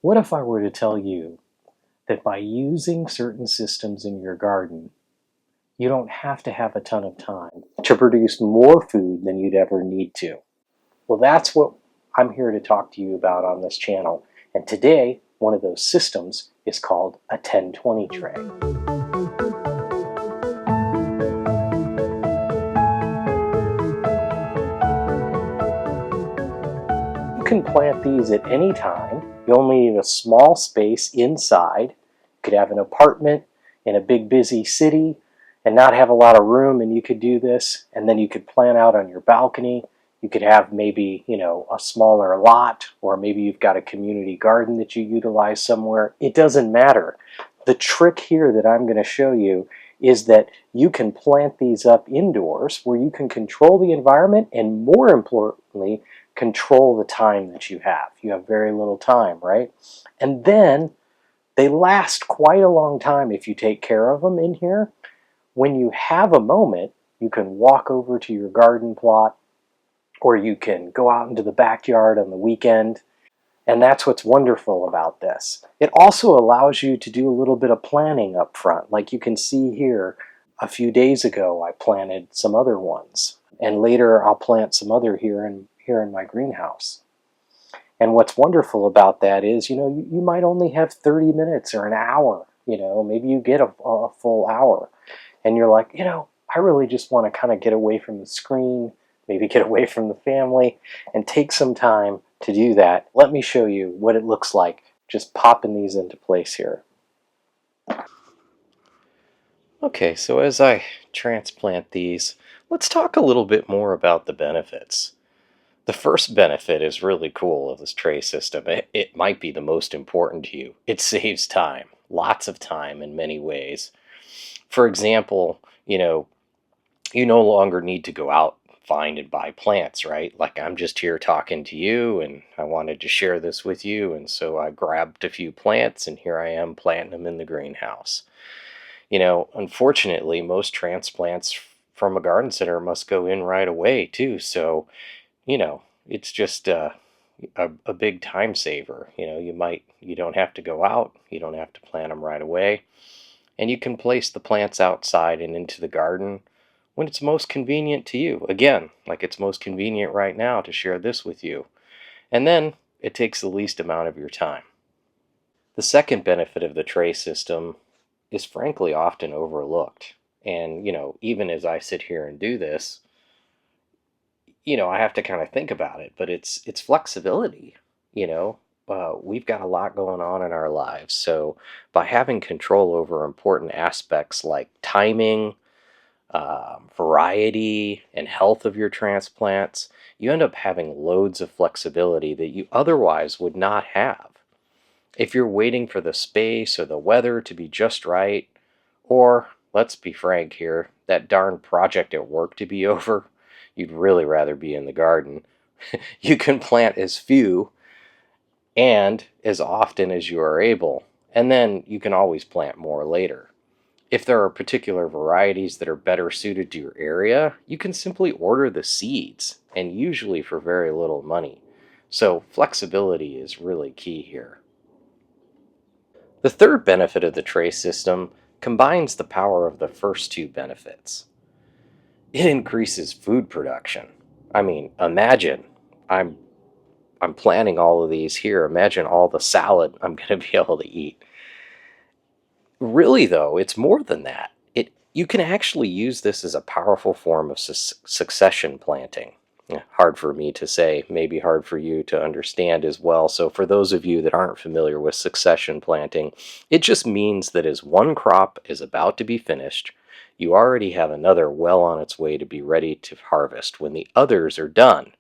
What if I were to tell you that by using certain systems in your garden, you don't have to have a ton of time to produce more food than you'd ever need to? Well, that's what I'm here to talk to you about on this channel. And today, one of those systems is called a 10-20 tray. You can plant these at any time. You only need a small space inside. You could have an apartment in a big busy city and not have a lot of room, and you could do this, and then you could plant out on your balcony. You could have maybe, a smaller lot, or maybe you've got a community garden that you utilize somewhere. It doesn't matter. The trick here that I'm going to show you is that you can plant these up indoors where you can control the environment and, more importantly, control the time that you have. You have very little time, right? And then they last quite a long time if you take care of them in here. When you have a moment, you can walk over to your garden plot, or you can go out into the backyard on the weekend. And that's what's wonderful about this. It also allows you to do a little bit of planning up front. Like you can see here, a few days ago I planted some other ones, and later I'll plant some other here in my greenhouse. And what's wonderful about that is, you might only have 30 minutes or an hour, maybe you get a full hour, and you're like, I really just want to kind of get away from the screen, maybe get away from the family, and take some time to do that. Let me show you what it looks like just popping these into place here. Okay, so as I transplant these, let's talk a little bit more about the benefits. The first benefit is really cool of this tray system. It might be the most important to you. It saves time, lots of time in many ways. For example, you no longer need to go out, find and buy plants, right? Like I'm just here talking to you and I wanted to share this with you, and so I grabbed a few plants and here I am planting them in the greenhouse. Unfortunately, most transplants from a garden center must go in right away too, so it's just a big time saver. You don't have to go out, you don't have to plant them right away, and you can place the plants outside and into the garden when it's most convenient to you. Again, like it's most convenient right now to share this with you. And then it takes the least amount of your time. The second benefit of the tray system is frankly often overlooked. And, even as I sit here and do this, I have to kind of think about it, but it's flexibility. We've got a lot going on in our lives, so by having control over important aspects like timing, variety, and health of your transplants, you end up having loads of flexibility that you otherwise would not have. If you're waiting for the space or the weather to be just right, or, let's be frank here, that darn project at work to be over, you'd really rather be in the garden. You can plant as few and as often as you are able, and then you can always plant more later. If there are particular varieties that are better suited to your area, you can simply order the seeds, and usually for very little money. So flexibility is really key here. The third benefit of the tray system combines the power of the first two benefits. It increases food production. I mean, imagine I'm planting all of these here. Imagine all the salad I'm going to be able to eat. Really, though, it's more than that. You can actually use this as a powerful form of succession planting. Hard for me to say, maybe hard for you to understand as well. So for those of you that aren't familiar with succession planting, it just means that as one crop is about to be finished, you already have another well on its way to be ready to harvest when the others are done.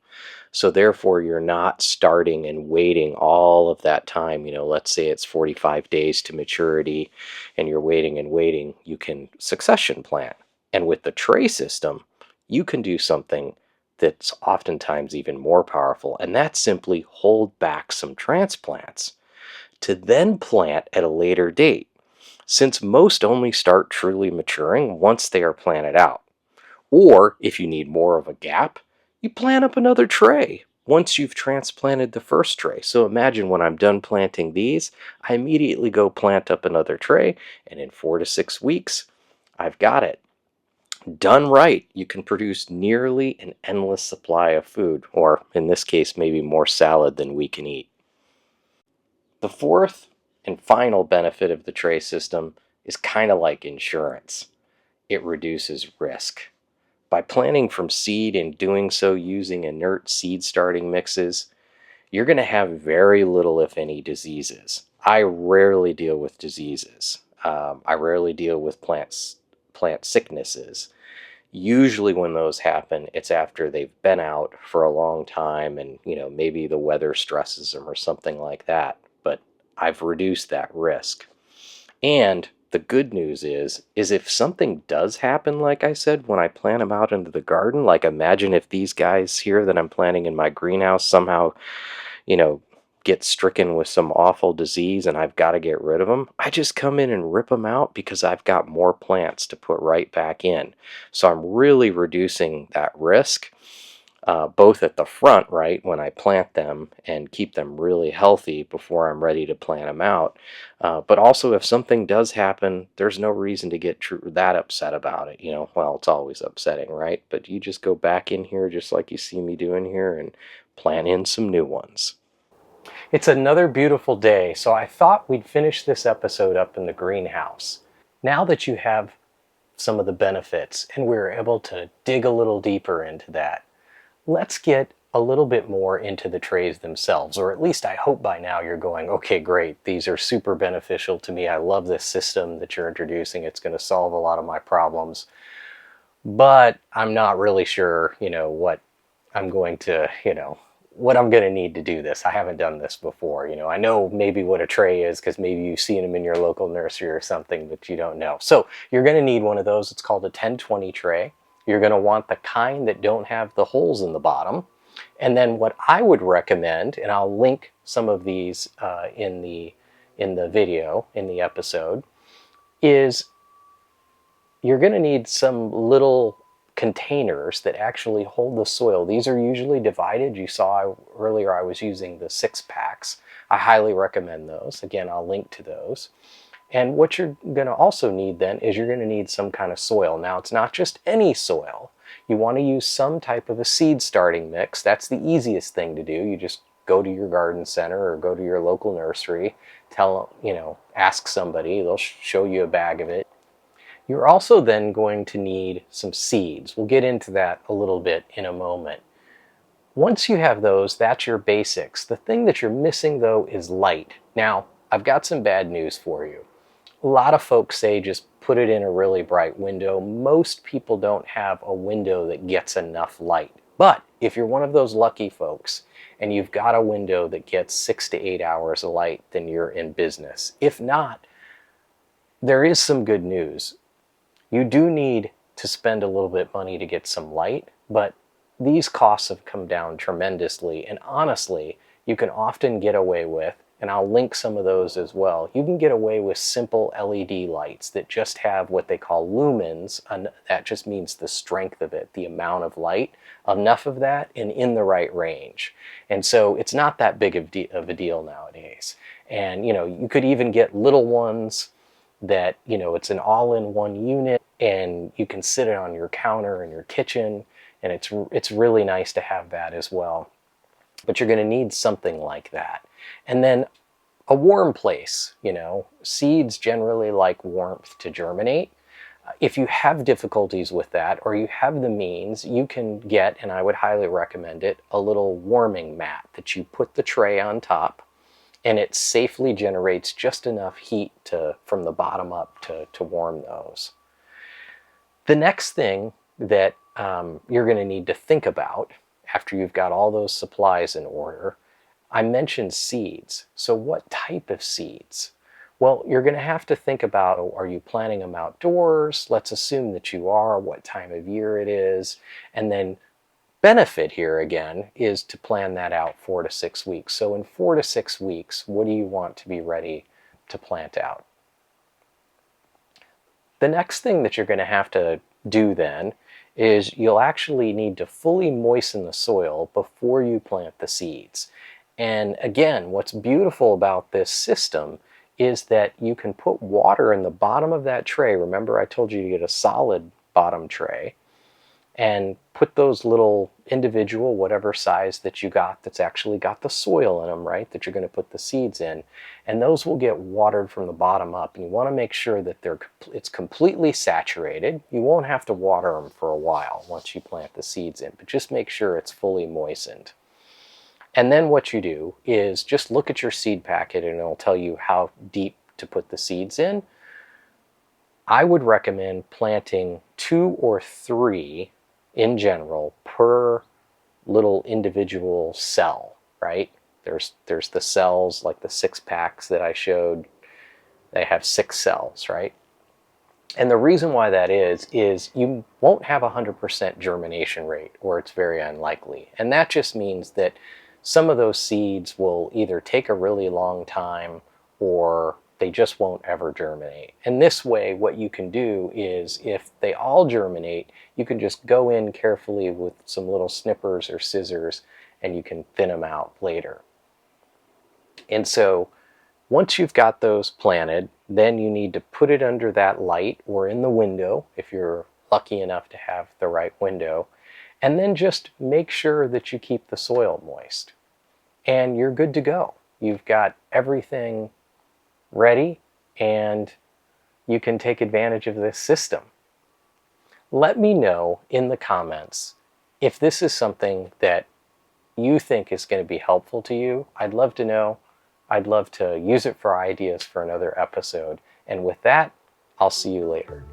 So therefore, you're not starting and waiting all of that time. Let's say it's 45 days to maturity and you're waiting and waiting. You can succession plant. And with the tray system, you can do something that's oftentimes even more powerful, and that's simply hold back some transplants to then plant at a later date, since most only start truly maturing once they are planted out. Or if you need more of a gap, you plant up another tray once you've transplanted the first tray. So imagine when I'm done planting these, I immediately go plant up another tray, and in 4 to 6 weeks, I've got it. Done right, you can produce nearly an endless supply of food, or in this case, maybe more salad than we can eat. The fourth and final benefit of the tray system is kind of like insurance. It reduces risk. By planting from seed and doing so using inert seed starting mixes, you're going to have very little, if any, diseases. I rarely deal with diseases. I rarely deal with plant sicknesses. Usually when those happen, it's after they've been out for a long time and, maybe the weather stresses them or something like that. But I've reduced that risk. And the good news is if something does happen, like I said, when I plant them out into the garden, like imagine if these guys here that I'm planting in my greenhouse somehow, you know, get stricken with some awful disease and I've got to get rid of them, I just come in and rip them out because I've got more plants to put right back in. So I'm really reducing that risk, both at the front, right, when I plant them and keep them really healthy before I'm ready to plant them out. But also, if something does happen, there's no reason to get that upset about it. Well, it's always upsetting, right? But you just go back in here just like you see me doing here and plant in some new ones. It's another beautiful day, so I thought we'd finish this episode up in the greenhouse. Now that you have some of the benefits and we're able to dig a little deeper into that, let's get a little bit more into the trays themselves, or at least I hope by now you're going, okay, great, these are super beneficial to me. I love this system that you're introducing. It's going to solve a lot of my problems. But I'm not really sure, what I'm going to, what I'm going to need to do this. I haven't done this before. I know maybe what a tray is because maybe you've seen them in your local nursery or something, but you don't know. So you're going to need one of those. It's called a 1020 tray. You're going to want the kind that don't have the holes in the bottom. And then what I would recommend, and I'll link some of these in the video, in the episode, is you're going to need some little containers that actually hold the soil. These are usually divided. You saw earlier I was using the 6-packs. I highly recommend those. Again, I'll link to those. And what you're going to also need then is you're going to need some kind of soil. Now, it's not just any soil. You want to use some type of a seed starting mix. That's the easiest thing to do. You just go to your garden center or go to your local nursery, ask somebody, they'll show you a bag of it. You're also then going to need some seeds. We'll get into that a little bit in a moment. Once you have those, that's your basics. The thing that you're missing though is light. Now, I've got some bad news for you. A lot of folks say just put it in a really bright window. Most people don't have a window that gets enough light. But if you're one of those lucky folks and you've got a window that gets 6 to 8 hours of light, then you're in business. If not, there is some good news. You do need to spend a little bit of money to get some light, but these costs have come down tremendously. And honestly, you can often get away with, and I'll link some of those as well, you can get away with simple LED lights that just have what they call lumens, and that just means the strength of it, the amount of light, enough of that and in the right range. And so it's not that big of a deal nowadays. And you could even get little ones that, it's an all-in-one unit and you can sit it on your counter in your kitchen, and it's really nice to have that as well. But you're going to need something like that. And then a warm place. Seeds generally like warmth to germinate. If you have difficulties with that or you have the means, you can get, and I would highly recommend it, a little warming mat that you put the tray on top, and it safely generates just enough heat from the bottom up to warm those. The next thing that you're going to need to think about after you've got all those supplies in order, I mentioned seeds. So what type of seeds? Well, you're going to have to think about, are you planting them outdoors? Let's assume that you are, what time of year it is. And then benefit here again is to plan that out 4 to 6 weeks. So in 4 to 6 weeks, what do you want to be ready to plant out? The next thing that you're going to have to do then is you'll actually need to fully moisten the soil before you plant the seeds. And again, what's beautiful about this system is that you can put water in the bottom of that tray. Remember, I told you to get a solid bottom tray, and put those little individual, whatever size that you got, that's actually got the soil in them, right, that you're going to put the seeds in, and those will get watered from the bottom up. And you want to make sure that it's completely saturated. You won't have to water them for a while once you plant the seeds in, but just make sure it's fully moistened. And then what you do is just look at your seed packet and it'll tell you how deep to put the seeds in. I would recommend planting 2 or 3 in general per little individual cell, right? There's the cells, like the 6-packs that I showed. They have 6 cells, right? And the reason why that is you won't have 100% germination rate, or it's very unlikely. And that just means that some of those seeds will either take a really long time, or they just won't ever germinate. And this way, what you can do is, if they all germinate, you can just go in carefully with some little snippers or scissors, and you can thin them out later. And so once you've got those planted, then you need to put it under that light or in the window, if you're lucky enough to have the right window, and then just make sure that you keep the soil moist. And you're good to go. You've got everything ready, and you can take advantage of this system. Let me know in the comments if this is something that you think is going to be helpful to you. I'd love to know. I'd love to use it for ideas for another episode. And with that, I'll see you later.